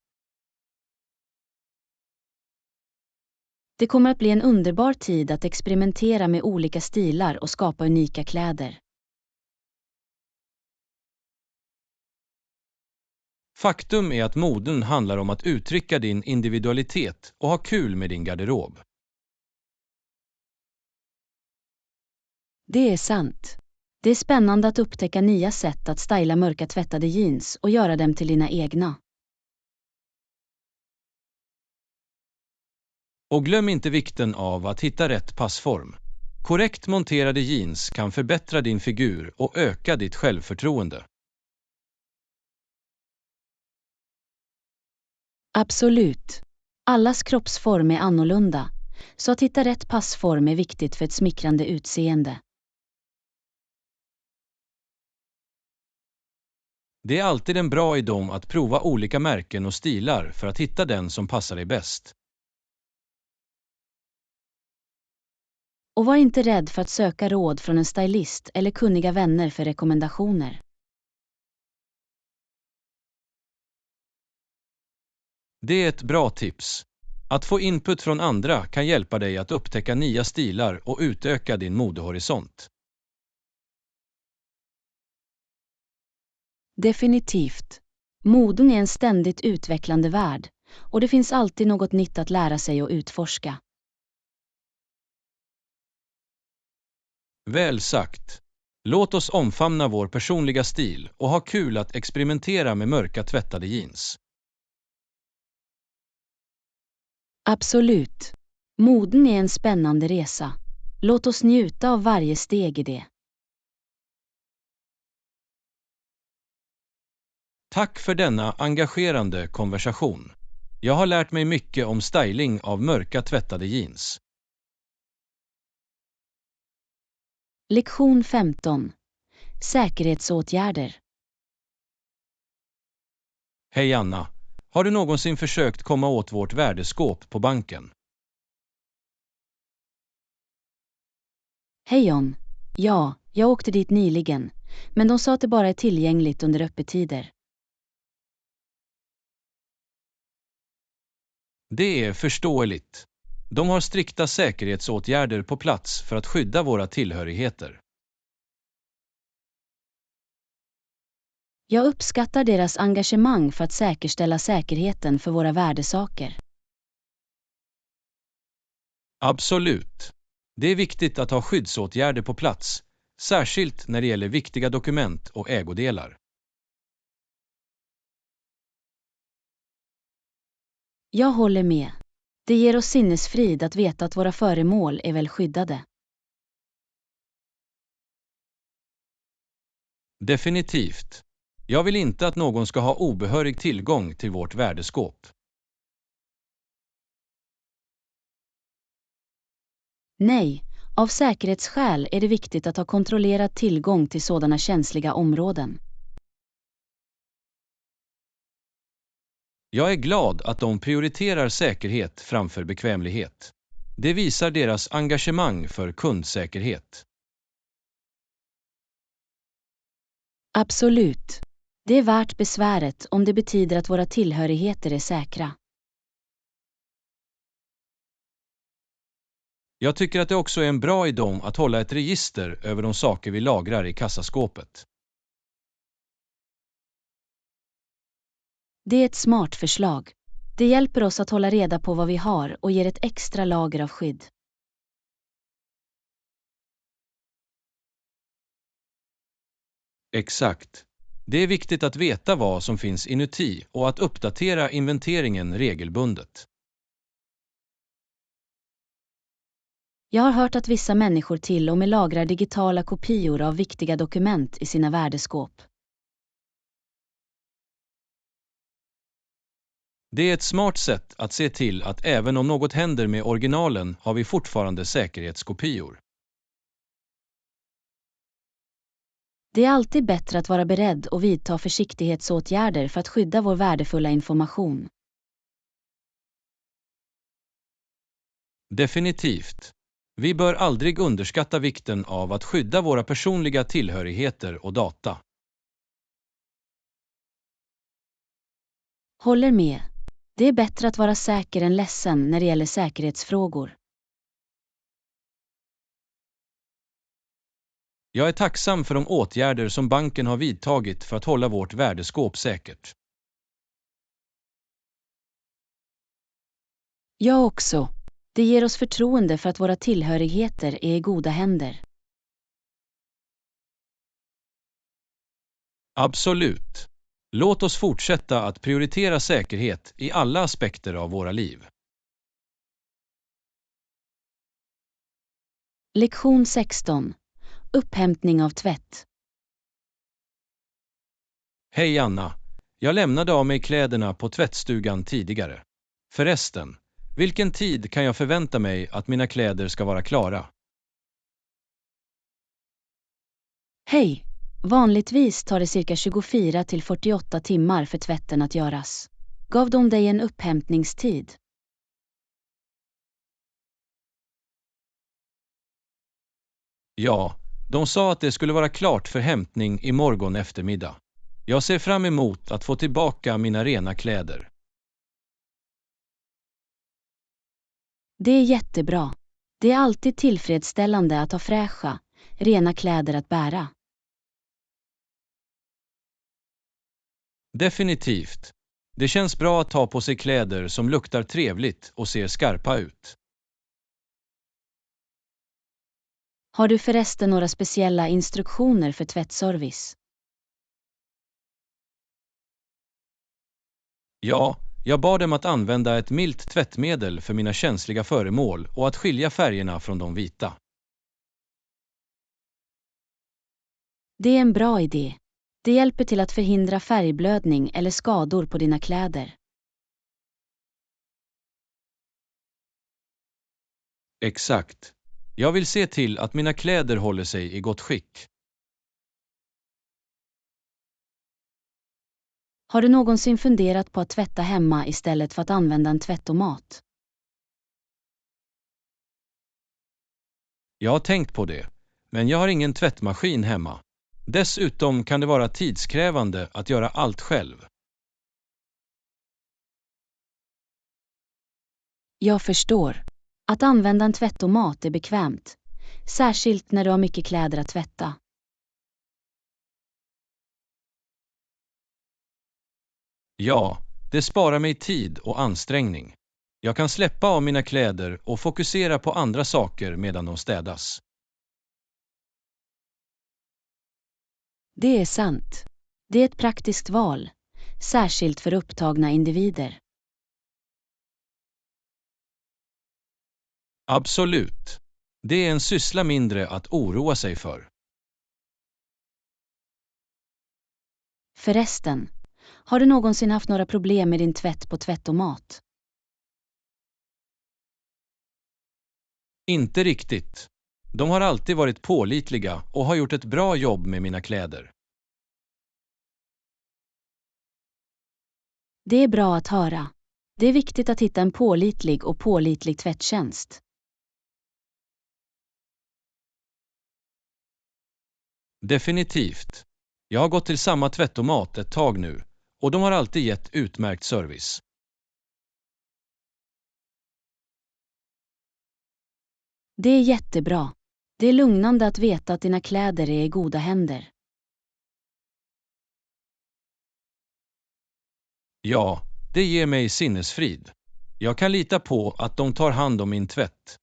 Det kommer att bli en underbar tid att experimentera med olika stilar och skapa unika kläder. Faktum är att moden handlar om att uttrycka din individualitet och ha kul med din garderob. Det är sant. Det är spännande att upptäcka nya sätt att styla mörka tvättade jeans och göra dem till dina egna. Och glöm inte vikten av att hitta rätt passform. Korrekt monterade jeans kan förbättra din figur och öka ditt självförtroende. Absolut. Allas kroppsform är annorlunda, så att hitta rätt passform är viktigt för ett smickrande utseende. Det är alltid en bra idé att prova olika märken och stilar för att hitta den som passar dig bäst. Och var inte rädd för att söka råd från en stylist eller kunniga vänner för rekommendationer. Det är ett bra tips. Att få input från andra kan hjälpa dig att upptäcka nya stilar och utöka din modehorisont. Definitivt. Moden är en ständigt utvecklande värld, och det finns alltid något nytt att lära sig och utforska. Väl sagt. Låt oss omfamna vår personliga stil och ha kul att experimentera med mörka tvättade jeans. Absolut. Moden är en spännande resa. Låt oss njuta av varje steg i det. Tack för denna engagerande konversation. Jag har lärt mig mycket om styling av mörka tvättade jeans. Lektion 15. Säkerhetsåtgärder. Hej Anna, har du någonsin försökt komma åt vårt värdeskåp på banken? Hej John. Ja, jag åkte dit nyligen, men de sa att det bara är tillgängligt under öppettider. Det är förståeligt. De har strikta säkerhetsåtgärder på plats för att skydda våra tillhörigheter. Jag uppskattar deras engagemang för att säkerställa säkerheten för våra värdesaker. Absolut. Det är viktigt att ha skyddsåtgärder på plats, särskilt när det gäller viktiga dokument och ägodelar. Jag håller med. Det ger oss sinnesfrid att veta att våra föremål är väl skyddade. Definitivt. Jag vill inte att någon ska ha obehörig tillgång till vårt värdeskåp. Nej, av säkerhetsskäl är det viktigt att ha kontrollerad tillgång till sådana känsliga områden. Jag är glad att de prioriterar säkerhet framför bekvämlighet. Det visar deras engagemang för kundsäkerhet. Absolut. Det är värt besväret om det betyder att våra tillhörigheter är säkra. Jag tycker att det också är en bra idé att hålla ett register över de saker vi lagrar i kassaskåpet. Det är ett smart förslag. Det hjälper oss att hålla reda på vad vi har och ger ett extra lager av skydd. Exakt. Det är viktigt att veta vad som finns inuti och att uppdatera inventeringen regelbundet. Jag har hört att vissa människor till och med lagrar digitala kopior av viktiga dokument i sina värdeskåp. Det är ett smart sätt att se till att även om något händer med originalen har vi fortfarande säkerhetskopior. Det är alltid bättre att vara beredd och vidta försiktighetsåtgärder för att skydda vår värdefulla information. Definitivt. Vi bör aldrig underskatta vikten av att skydda våra personliga tillhörigheter och data. Håller med. Det är bättre att vara säker än ledsen när det gäller säkerhetsfrågor. Jag är tacksam för de åtgärder som banken har vidtagit för att hålla vårt värdeskåp säkert. Jag också. Det ger oss förtroende för att våra tillhörigheter är i goda händer. Absolut. Låt oss fortsätta att prioritera säkerhet i alla aspekter av våra liv. Lektion 16. Upphämtning av tvätt. Hej Anna. Jag lämnade av mig kläderna på tvättstugan tidigare. Förresten, vilken tid kan jag förvänta mig att mina kläder ska vara klara? Hej! Vanligtvis tar det cirka 24 till 48 timmar för tvätten att göras. Gav de dig en upphämtningstid? Ja, de sa att det skulle vara klart för hämtning i morgon eftermiddag. Jag ser fram emot att få tillbaka mina rena kläder. Det är jättebra. Det är alltid tillfredsställande att ha fräscha, rena kläder att bära. Definitivt. Det känns bra att ta på sig kläder som luktar trevligt och ser skarpa ut. Har du förresten några speciella instruktioner för tvättservice? Ja, jag bad dem att använda ett milt tvättmedel för mina känsliga föremål och att skilja färgerna från de vita. Det är en bra idé. Det hjälper till att förhindra färgblödning eller skador på dina kläder. Exakt. Jag vill se till att mina kläder håller sig i gott skick. Har du någonsin funderat på att tvätta hemma istället för att använda en tvättomat? Jag har tänkt på det, men jag har ingen tvättmaskin hemma. Dessutom kan det vara tidskrävande att göra allt själv. Jag förstår. Att använda en tvättomat är bekvämt, särskilt när du har mycket kläder att tvätta. Ja, det sparar mig tid och ansträngning. Jag kan släppa av mina kläder och fokusera på andra saker medan de städas. Det är sant. Det är ett praktiskt val, särskilt för upptagna individer. Absolut. Det är en syssla mindre att oroa sig för. Förresten, har du någonsin haft några problem med din tvätt på tvättomat? Inte riktigt. De har alltid varit pålitliga och har gjort ett bra jobb med mina kläder. Det är bra att höra. Det är viktigt att hitta en pålitlig tvättjänst. Definitivt. Jag har gått till samma tvättomat ett tag nu och de har alltid gett utmärkt service. Det är jättebra. Det är lugnande att veta att dina kläder är i goda händer. Ja, det ger mig sinnesfrid. Jag kan lita på att de tar hand om min tvätt.